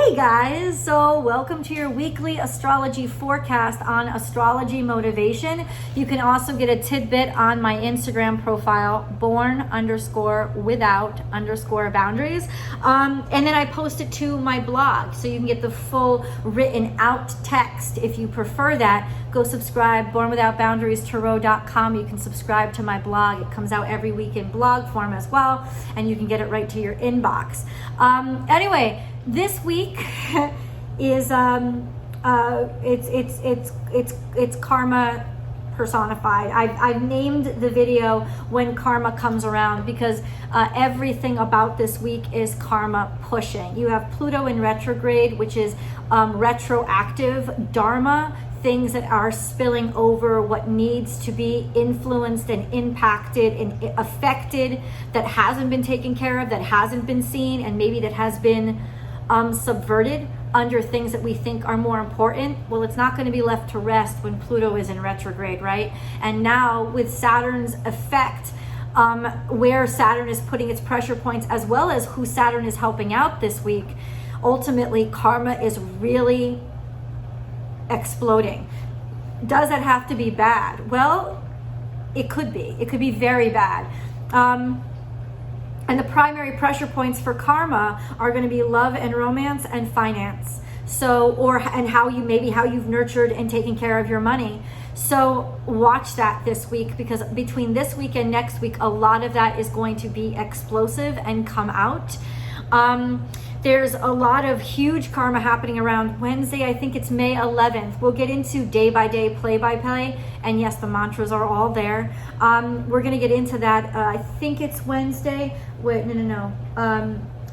Hey guys, so welcome to your weekly astrology forecast on Astrology Motivation. You can also get a tidbit on my Instagram profile, born_without_boundaries. And then I post it to my blog, so you can get the full written out text. If you prefer that, go subscribe, bornwithoutboundariestarot.com. You can subscribe to my blog. It comes out every week in blog form as well, and you can get it right to your inbox. Anyway, this week is it's karma personified. I've named the video When Karma Comes Around because everything about this week is karma pushing. You have Pluto in retrograde, which is retroactive dharma, things that are spilling over, what needs to be influenced and impacted and affected, that hasn't been taken care of, that hasn't been seen, and maybe that has been subverted under things that we think are more important. Well, it's not going to be left to rest when Pluto is in retrograde, right? And now with Saturn's effect, where Saturn is putting its pressure points, as well as who Saturn is helping out this week, ultimately karma is really exploding. Does it have to be bad? Well, it could be. It could be very bad. And the primary pressure points for karma are going to be love and romance and finance. So, and how you've nurtured and taken care of your money. So watch that this week, because between this week and next week, a lot of that is going to be explosive and come out. There's a lot of huge karma happening around Wednesday. I think it's May 11th. We'll get into day by day, play by play. And yes, the mantras are all there. We're going to get into that. I think it's Wednesday. Wait, no.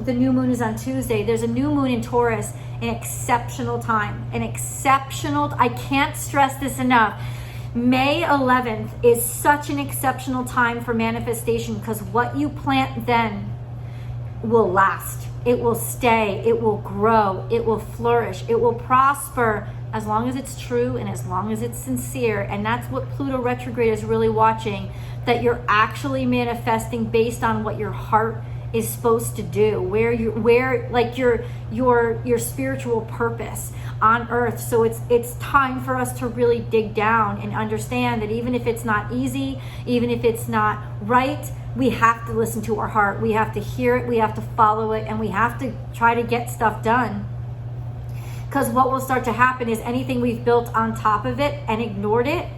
The new moon is on Tuesday. There's a new moon in Taurus, an exceptional time. I can't stress this enough. May 11th is such an exceptional time for manifestation, because what you plant then will last. It will stay, it will grow, it will flourish, it will prosper, as long as it's true and as long as it's sincere. And that's what Pluto retrograde is really watching, that you're actually manifesting based on what your heart is supposed to do, where your spiritual purpose on earth. So it's time for us to really dig down and understand that even if it's not easy, even if it's not right, we have to listen to our heart. We have to hear it, we have to follow it, and we have to try to get stuff done. Because what will start to happen is anything we've built on top of it and ignored it,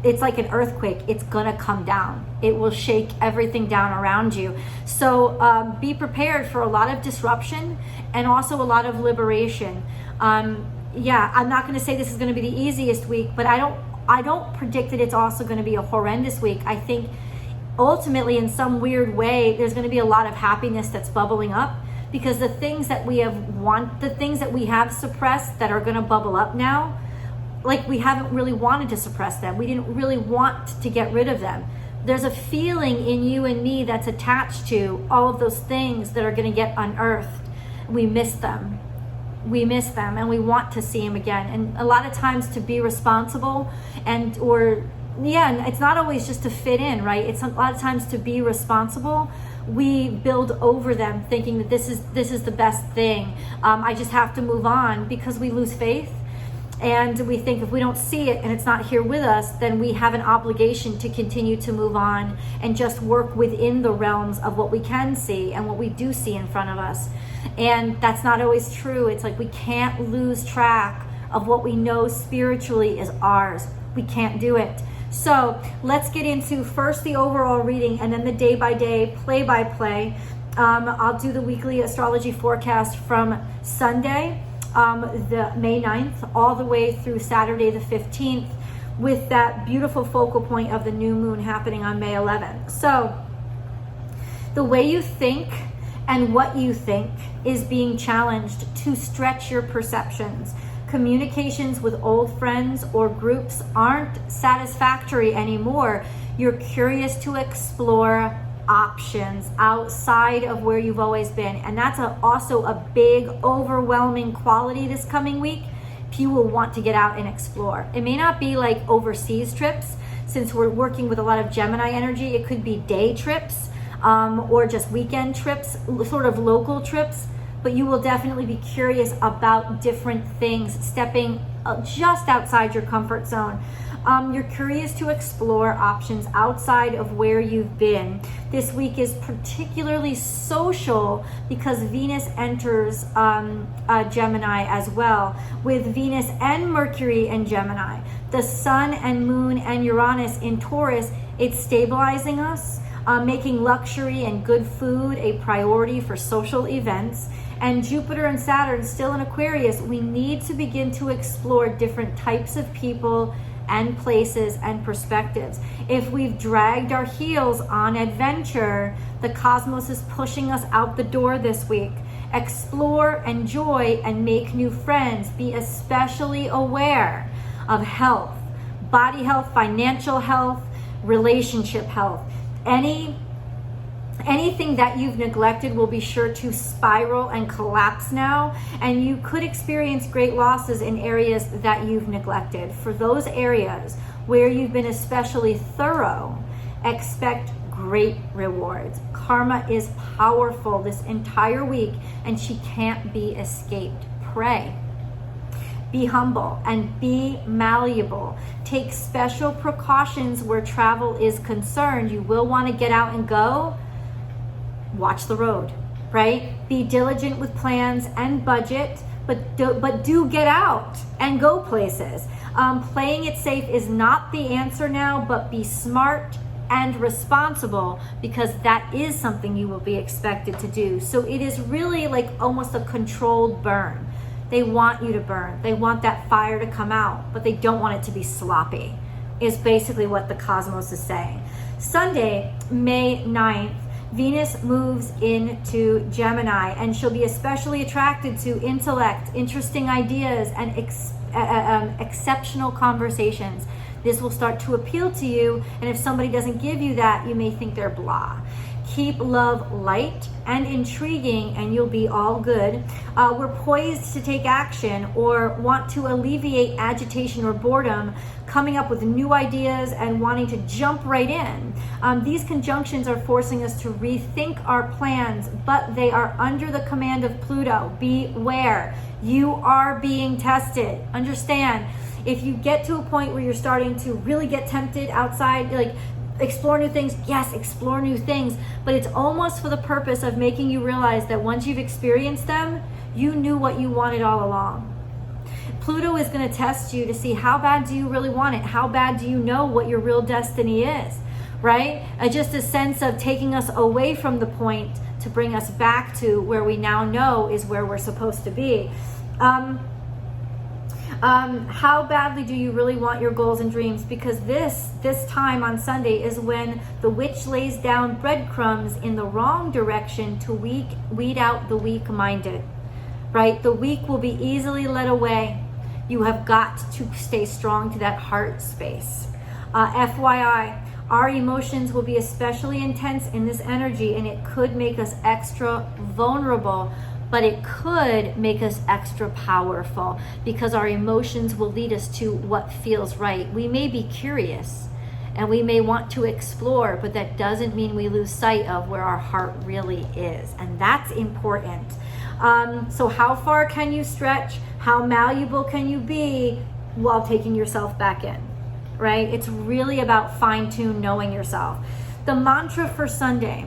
it's like an earthquake. It's gonna come down. It will shake everything down around you. So be prepared for a lot of disruption and also a lot of liberation. Yeah, I'm not gonna say this is gonna be the easiest week, but I don't predict that it's also gonna be a horrendous week. I think ultimately, in some weird way, there's gonna be a lot of happiness that's bubbling up, because the things that we have suppressed that are gonna bubble up now, like we haven't really wanted to suppress them. We didn't really want to get rid of them. There's a feeling in you and me that's attached to all of those things that are going to get unearthed. We miss them. And we want to see them again. And a lot of times to be responsible and it's not always just to fit in, right? It's a lot of times to be responsible. We build over them thinking that this is the best thing. I just have to move on, because we lose faith. And we think if we don't see it and it's not here with us, then we have an obligation to continue to move on and just work within the realms of what we can see and what we do see in front of us. And that's not always true. It's like we can't lose track of what we know spiritually is ours. We can't do it. So let's get into first the overall reading and then the day by day, play by play. I'll do the weekly astrology forecast from Sunday, the May 9th, all the way through Saturday the 15th, with that beautiful focal point of the new moon happening on May 11th. So the way you think and what you think is being challenged to stretch your perceptions. Communications with old friends or groups aren't satisfactory anymore. You're curious to explore options outside of where you've always been, and that's also a big overwhelming quality this coming week. You will want to get out and explore. It may not be like overseas trips, since we're working with a lot of Gemini energy. It could be day trips or just weekend trips, sort of local trips. but you will definitely be curious about different things, stepping just outside your comfort zone. You're curious to explore options outside of where you've been. This week is particularly social because Venus enters Gemini as well, with Venus and Mercury in Gemini. The Sun and Moon and Uranus in Taurus, it's stabilizing us, making luxury and good food a priority for social events. And Jupiter and Saturn still in Aquarius, we need to begin to explore different types of people and places and perspectives. If we've dragged our heels on adventure, the cosmos is pushing us out the door this week. Explore, enjoy, and make new friends. Be especially aware of health, body health, financial health, relationship health. Anything that you've neglected will be sure to spiral and collapse now, and you could experience great losses in areas that you've neglected. For those areas where you've been especially thorough, expect great rewards. Karma is powerful this entire week, and she can't be escaped. Pray. Be humble and be malleable. Take special precautions where travel is concerned. You will want to get out and go. Watch the road, right? Be diligent with plans and budget, but do get out and go places. Playing it safe is not the answer now, but be smart and responsible, because that is something you will be expected to do. So it is really like almost a controlled burn. They want you to burn. They want that fire to come out, but they don't want it to be sloppy, is basically what the cosmos is saying. Sunday, May 9th, Venus moves into Gemini, and she'll be especially attracted to intellect, interesting ideas, and exceptional conversations. This will start to appeal to you, and if somebody doesn't give you that, you may think they're blah. Keep love light and intriguing, and you'll be all good. We're poised to take action or want to alleviate agitation or boredom, coming up with new ideas and wanting to jump right in. These conjunctions are forcing us to rethink our plans, but they are under the command of Pluto. Beware. You are being tested. Understand, if you get to a point where you're starting to really get tempted outside, like explore new things, yes, explore new things, but it's almost for the purpose of making you realize that once you've experienced them, you knew what you wanted all along. Pluto is going to test you to see how bad do you really want it? How bad do you know what your real destiny is, right? Just a sense of taking us away from the point to bring us back to where we now know is where we're supposed to be. How badly do you really want your goals and dreams? Because this time on Sunday is when the witch lays down breadcrumbs in the wrong direction to weed out the weak-minded, right? The weak will be easily led away. You have got to stay strong to that heart space. FYI, our emotions will be especially intense in this energy, and it could make us extra vulnerable, but it could make us extra powerful, because our emotions will lead us to what feels right. We may be curious and we may want to explore, but that doesn't mean we lose sight of where our heart really is, and that's important. So how far can you stretch? How malleable can you be while taking yourself back in, right? It's really about fine-tune knowing yourself. The mantra for Sunday: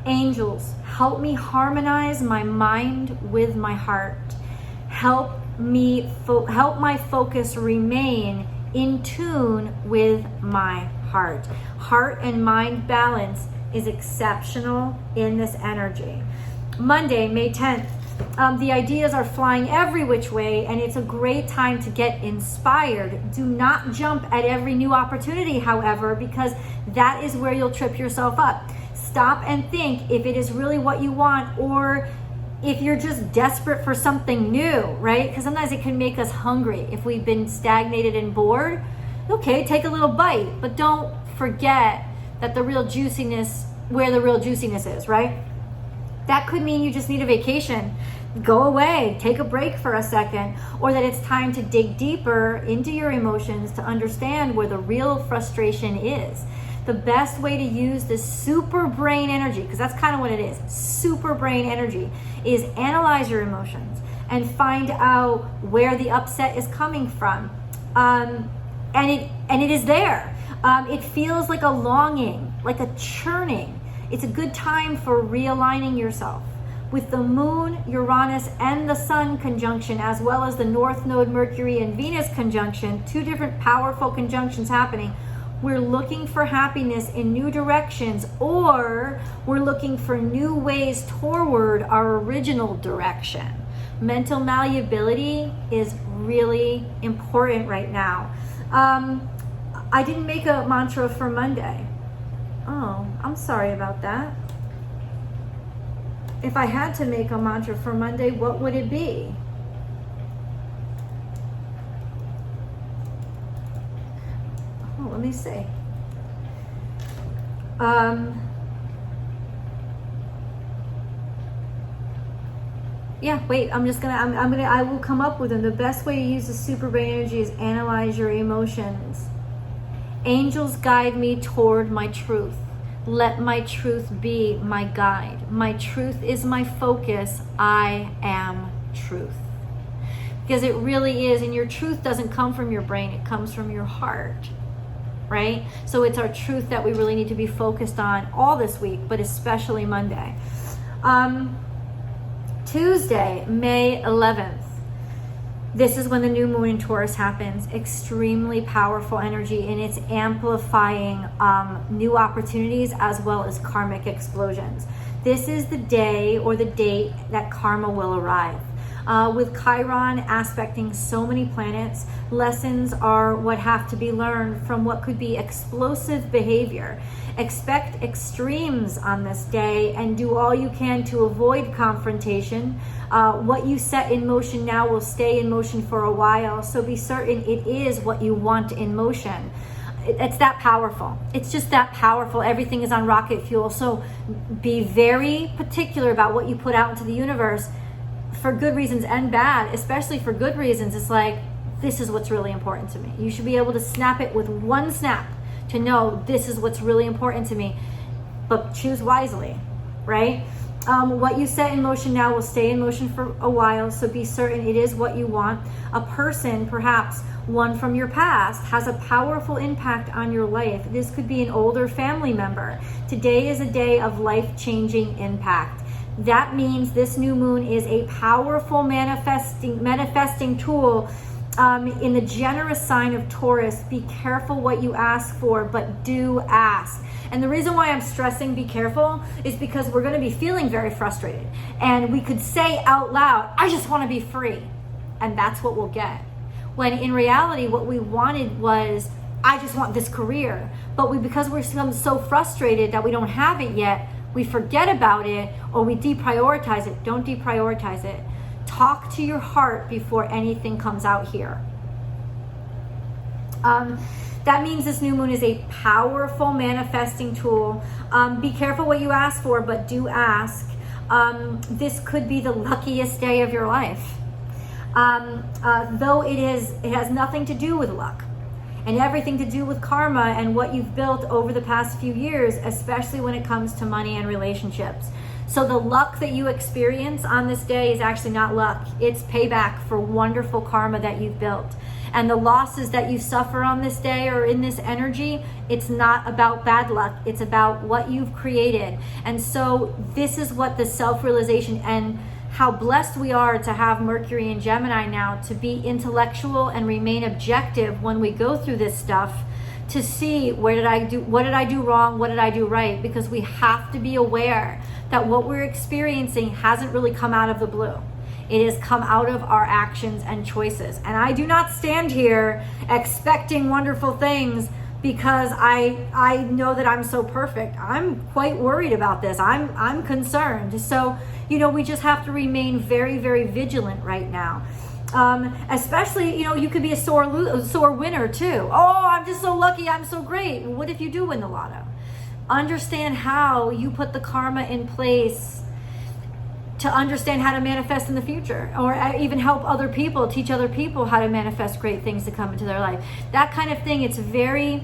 angels, help me harmonize my mind with my heart. Help my focus remain in tune with my heart. Heart and mind balance is exceptional in this energy. Monday, May 10th. The ideas are flying every which way, and it's a great time to get inspired. Do not jump at every new opportunity, however, because that is where you'll trip yourself up. Stop and think if it is really what you want, or if you're just desperate for something new, right? Because sometimes it can make us hungry if we've been stagnated and bored. Okay, take a little bite, but don't forget that where the real juiciness is, right? That could mean you just need a vacation. Go away, take a break for a second, or that it's time to dig deeper into your emotions to understand where the real frustration is. the best way to use this super brain energy, because that's kind of what it is, super brain energy, is analyze your emotions and find out where the upset is coming from. And it is there. It feels like a longing, like a churning. It's a good time for realigning yourself. With the moon, Uranus, and the sun conjunction, as well as the North Node Mercury and Venus conjunction, two different powerful conjunctions happening, we're looking for happiness in new directions, or we're looking for new ways toward our original direction. Mental malleability is really important right now. I didn't make a mantra for Monday. Oh, I'm sorry about that. If I had to make a mantra for Monday, what would it be? Oh, let me see. Yeah, wait, I will come up with them. The best way to use the super brain energy is analyze your emotions. Angels guide me toward my truth. Let my truth be my guide. My truth is my focus. I am truth. Because it really is, and your truth doesn't come from your brain, it comes from your heart, right? So it's our truth that we really need to be focused on all this week, but especially Monday. Tuesday, May 11th. This is when the new moon in Taurus happens. Extremely powerful energy, and it's amplifying new opportunities as well as karmic explosions. This is the day or the date that karma will arrive. With Chiron aspecting so many planets, lessons are what have to be learned from what could be explosive behavior. Expect extremes on this day and do all you can to avoid confrontation. What you set in motion now will stay in motion for a while, so be certain it is what you want in motion. It's that powerful. It's just that powerful. Everything is on rocket fuel, so be very particular about what you put out into the universe for good reasons and bad, especially for good reasons. It's like, this is what's really important to me. You should be able to snap it with one snap to know this is what's really important to me, but choose wisely, right? What you set in motion now will stay in motion for a while, so be certain it is what you want. A person, perhaps one from your past, has a powerful impact on your life. This could be an older family member. Today is a day of life-changing impact. That means this new moon is a powerful manifesting tool in the generous sign of Taurus. Be careful what you ask for, but do ask. And the reason why I'm stressing be careful is because we're going to be feeling very frustrated. And we could say out loud, I just want to be free. And that's what we'll get. When in reality, what we wanted was, I just want this career. But because we're so frustrated that we don't have it yet, we forget about it or we deprioritize it. Don't deprioritize it. Talk to your heart before anything comes out here. That means this new moon is a powerful manifesting tool. Be careful what you ask for, but do ask. This could be the luckiest day of your life. Though it has nothing to do with luck and everything to do with karma and what you've built over the past few years, especially when it comes to money and relationships. So the luck that you experience on this day is actually not luck. It's payback for wonderful karma that you've built. And the losses that you suffer on this day or in this energy, it's not about bad luck. It's about what you've created. And so this is what the self-realization and how blessed we are to have Mercury and Gemini now, to be intellectual and remain objective when we go through this stuff, to see what did I do wrong, what did I do right, because we have to be aware that what we're experiencing hasn't really come out of the blue. It has come out of our actions and choices. And I do not stand here expecting wonderful things because I know that I'm so perfect. I'm quite worried about this. I'm concerned. So, we just have to remain very, very vigilant right now. Especially, you could be a sore winner too. Oh, I'm just so lucky. I'm so great. Well, what if you do win the lotto? Understand how you put the karma in place to understand how to manifest in the future, or even help other people, teach other people how to manifest great things to come into their life. That kind of thing, it's very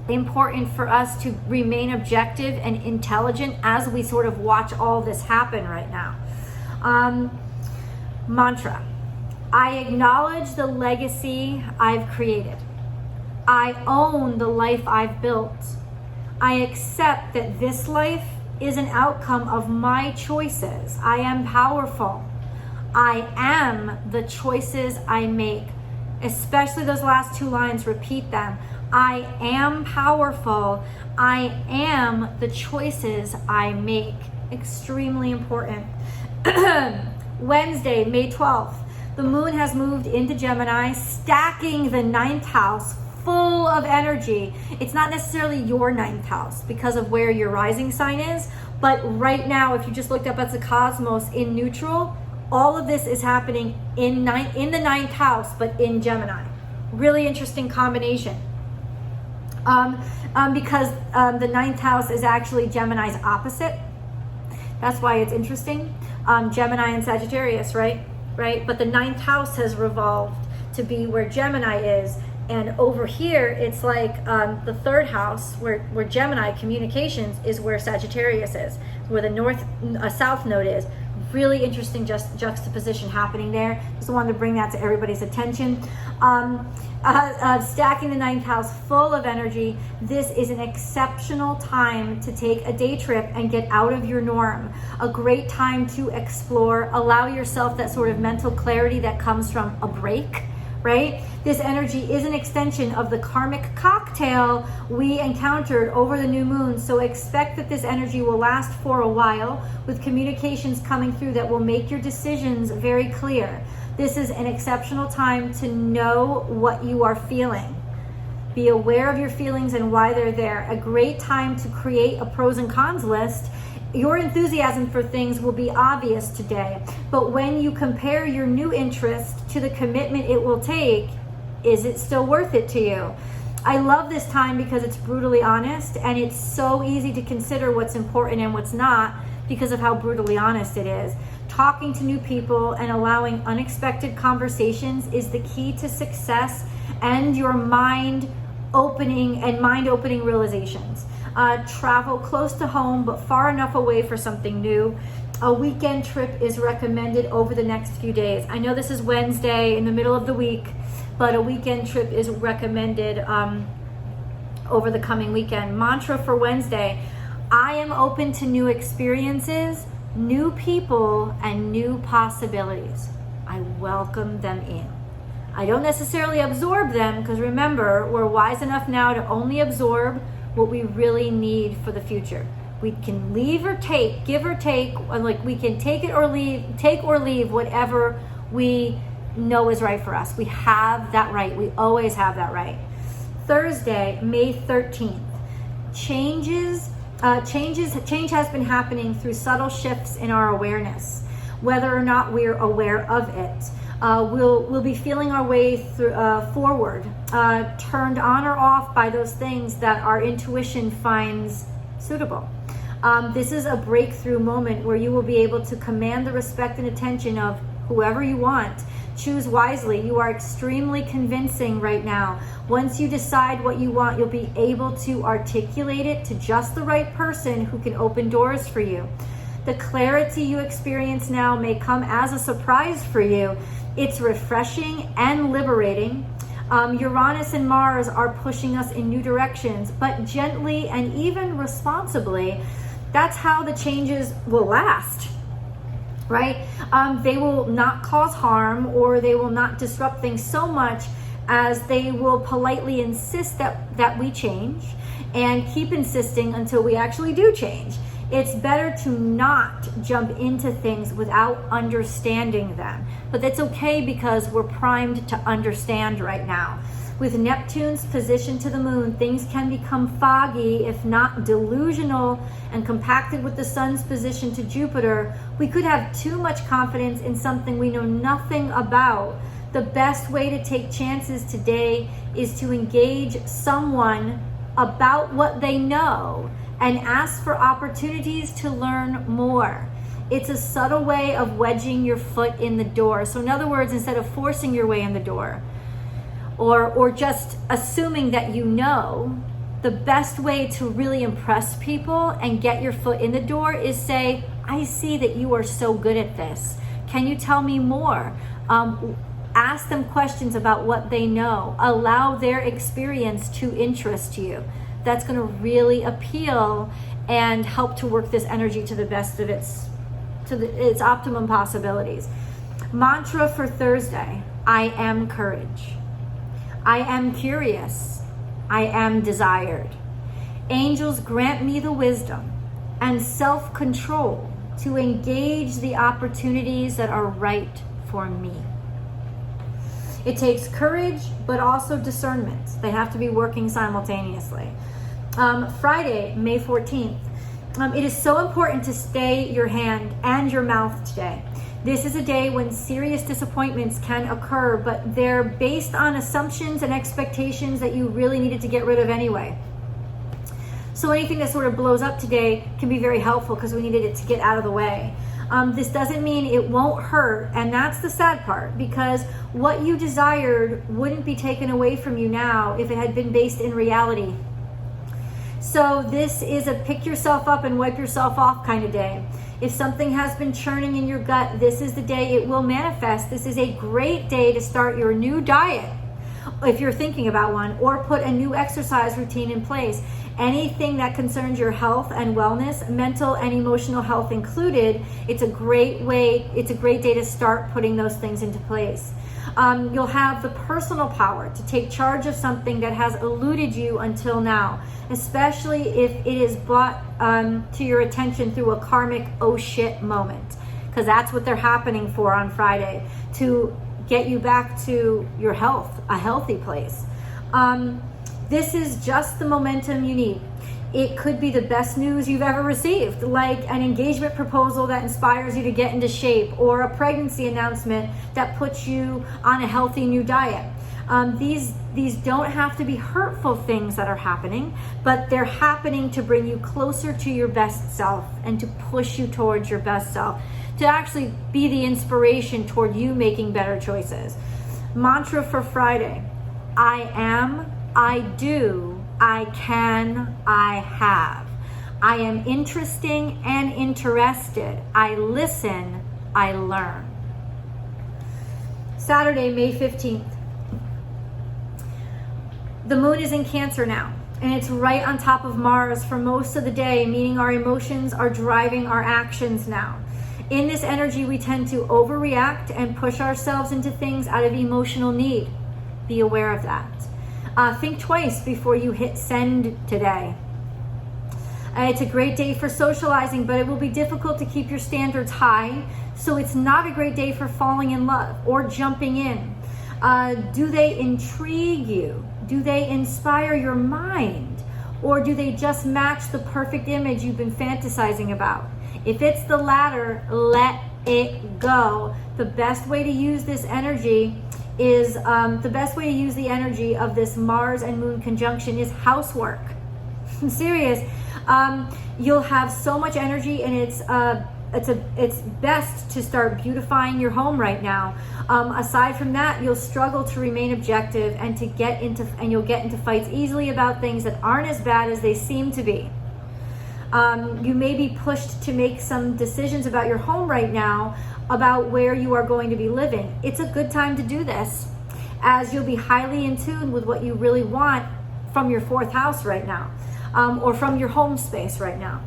important for us to remain objective and intelligent as we sort of watch all this happen right now. Mantra. I acknowledge the legacy I've created. I own the life I've built. I accept that this life is an outcome of my choices. I am powerful. I am the choices I make. Especially those last two lines, repeat them. I am powerful. I am the choices I make. Extremely important. Wednesday, May 12th, the moon has moved into Gemini, stacking the ninth house full of energy. It's not necessarily your ninth house because of where your rising sign is, but right now, if you just looked up at the cosmos in neutral, all of this is happening in the ninth house, but in Gemini. Really interesting combination. Because the ninth house is actually Gemini's opposite. That's why it's interesting. Gemini and Sagittarius, right? But the ninth house has revolved to be where Gemini is. And over here, it's like the third house where Gemini communications is where Sagittarius is, where the south node is. Really interesting juxtaposition happening there. Just wanted to bring that to everybody's attention. Stacking the ninth house full of energy. This is an exceptional time to take a day trip and get out of your norm. A great time to explore. Allow yourself that sort of mental clarity that comes from a break, right? This energy is an extension of the karmic cocktail we encountered over the new moon. So expect that this energy will last for a while, with communications coming through that will make your decisions very clear. This is an exceptional time to know what you are feeling. Be aware of your feelings and why they're there. A great time to create a pros and cons list. Your enthusiasm for things will be obvious today, but when you compare your new interest to the commitment it will take, is it still worth it to you? I love this time because it's brutally honest, and it's so easy to consider what's important and what's not because of how brutally honest it is. Talking to new people and allowing unexpected conversations is the key to success and your mind-opening realizations. Travel close to home but far enough away for something new. A weekend trip is recommended over the next few days. I know this is Wednesday in the middle of the week, but a weekend trip is recommended over the coming weekend. Mantra for Wednesday: I am open to new experiences, new people, and new possibilities. I welcome them in. I don't necessarily absorb them, because remember, we're wise enough now to only absorb what we really need for the future. We can leave or take, give or take, like we can take it or leave, take or leave whatever we know is right for us. We have that right. We always have that right. Thursday, May 13th. Change has been happening through subtle shifts in our awareness, whether or not we're aware of it. We'll be feeling our way through, forward, turned on or off by those things that our intuition finds suitable. This is a breakthrough moment where you will be able to command the respect and attention of whoever you want. Choose wisely. You are extremely convincing right now. Once you decide what you want, you'll be able to articulate it to just the right person who can open doors for you. The clarity you experience now may come as a surprise for you. It's refreshing and liberating. Uranus and Mars are pushing us in new directions, but gently and even responsibly. That's how the changes will last, right? They will not cause harm, or they will not disrupt things so much as they will politely insist that we change, and keep insisting until we actually do change. It's better to not jump into things without understanding them. But that's okay, because we're primed to understand right now. With Neptune's position to the moon, things can become foggy, if not delusional, and compacted with the sun's position to Jupiter. We could have too much confidence in something we know nothing about. The best way to take chances today is to engage someone about what they know and ask for opportunities to learn more. It's a subtle way of wedging your foot in the door. So in other words, instead of forcing your way in the door, or just assuming that you know, the best way to really impress people and get your foot in the door is say, I see that you are so good at this. Can you tell me more? Ask them questions about what they know. Allow their experience to interest you. That's going to really appeal and help to work this energy to the best of its optimum possibilities. Mantra for Thursday: I am courage. I am curious. I am desired. Angels grant me the wisdom and self-control to engage the opportunities that are right for me. It takes courage, but also discernment. They have to be working simultaneously. Friday, May 14th. It is so important to stay your hand and your mouth today. This is a day when serious disappointments can occur, but they're based on assumptions and expectations that you really needed to get rid of anyway. So anything that sort of blows up today can be very helpful because we needed it to get out of the way. This doesn't mean it won't hurt, and that's the sad part, because what you desired wouldn't be taken away from you now if it had been based in reality. So this is a pick yourself up and wipe yourself off kind of day. If something has been churning in your gut, this is the day it will manifest. This is a great day to start your new diet, if you're thinking about one, or put a new exercise routine in place. Anything that concerns your health and wellness, mental and emotional health included, it's a great day to start putting those things into place. You'll have the personal power to take charge of something that has eluded you until now, especially if it is brought to your attention through a karmic oh shit moment, because that's what they're happening for on Friday, to get you back to your health, a healthy place. This is just the momentum you need. It could be the best news you've ever received, like an engagement proposal that inspires you to get into shape, or a pregnancy announcement that puts you on a healthy new diet. These don't have to be hurtful things that are happening, but they're happening to bring you closer to your best self and to push you towards your best self, to actually be the inspiration toward you making better choices. Mantra for Friday: I am, I do, I can, I have. I am interesting and interested. I listen, I learn. Saturday, May 15th. The moon is in Cancer now, and it's right on top of Mars for most of the day, meaning our emotions are driving our actions now. In this energy, we tend to overreact and push ourselves into things out of emotional need. Be aware of that. Think twice before you hit send today. It's a great day for socializing, but it will be difficult to keep your standards high, so it's not a great day for falling in love or jumping in. Do they intrigue you? Do they inspire your mind? Or do they just match the perfect image you've been fantasizing about? If it's the latter, let it go. The best way to use this energy is the energy of this Mars and Moon conjunction is housework. I'm serious. You'll have so much energy, and it's best to start beautifying your home right now. Aside from that, you'll struggle to remain objective and you'll get into fights easily about things that aren't as bad as they seem to be. You may be pushed to make some decisions about your home right now, about where you are going to be living. It's a good time to do this, as you'll be highly in tune with what you really want from your fourth house right now, or from your home space right now.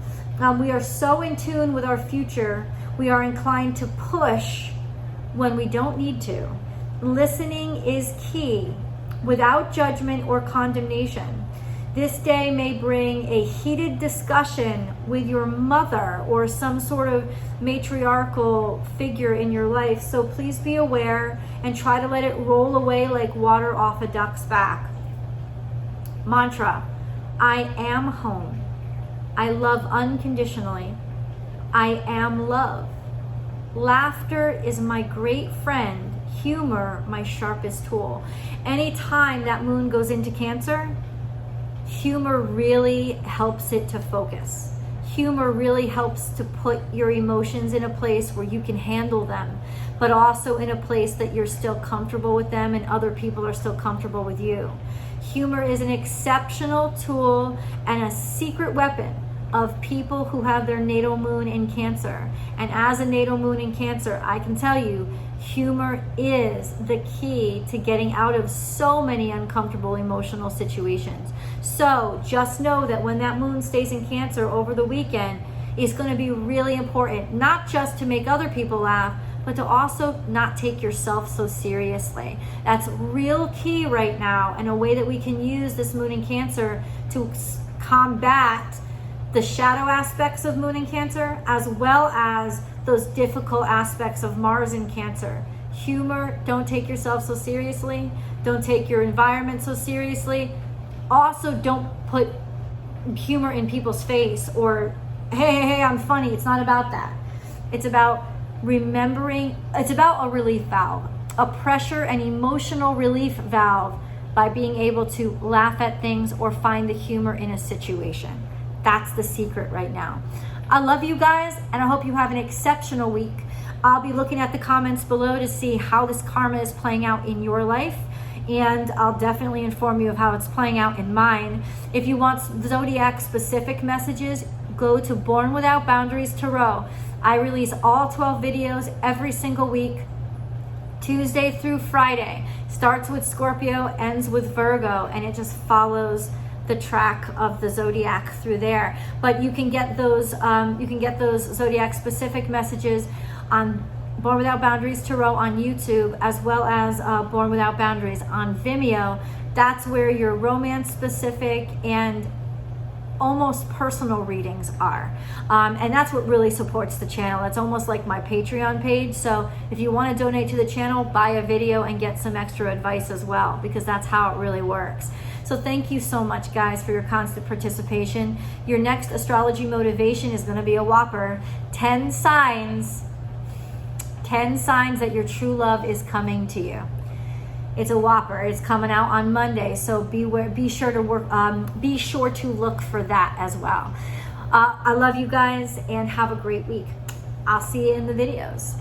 We are so in tune with our future, we are inclined to push when we don't need to. Listening is key, without judgment or condemnation. This day may bring a heated discussion with your mother or some sort of matriarchal figure in your life, so please be aware and try to let it roll away like water off a duck's back. Mantra: I am home. I love unconditionally. I am love. Laughter is my great friend. Humor, my sharpest tool. Anytime that moon goes into Cancer, humor really helps it to focus. Humor really helps to put your emotions in a place where you can handle them. but also in a place that you're still comfortable with them and other people are still comfortable with you. Humor is an exceptional tool and a secret weapon of people who have their natal moon in Cancer. And as a natal moon in Cancer, I can tell you, humor is the key to getting out of so many uncomfortable emotional situations. So just know that when that moon stays in Cancer over the weekend, it's going to be really important, not just to make other people laugh, but to also not take yourself so seriously. That's real key right now, and a way that we can use this moon in Cancer to combat the shadow aspects of moon in Cancer, as well as those difficult aspects of Mars in Cancer. Humor, don't take yourself so seriously. Don't take your environment so seriously. Also, don't put humor in people's face or, hey, I'm funny. It's not about that. It's about remembering, it's about a relief valve, a pressure and emotional relief valve by being able to laugh at things or find the humor in a situation. That's the secret right now. I love you guys, and I hope you have an exceptional week. I'll be looking at the comments below to see how this karma is playing out in your life, and I'll definitely inform you of how it's playing out in mine. If you want zodiac specific messages, go to Born Without Boundaries Tarot. I release all 12 videos every single week, Tuesday through Friday. Starts with Scorpio, ends with Virgo, and it just follows the track of the zodiac through there. But you can get those zodiac specific messages on Born Without Boundaries Tarot on YouTube, as well as Born Without Boundaries on Vimeo. That's where your romance specific and almost personal readings are, and that's what really supports the channel. It's almost like my Patreon page. So if you want to donate to the channel, buy a video and get some extra advice as well, because that's how it really works. So thank you so much, guys, for your constant participation. Your next astrology motivation is going to be a whopper: 10 signs that your true love is coming to you. It's a whopper. It's coming out on Monday, so be sure to look for that as well. I love you guys, and have a great week. I'll see you in the videos.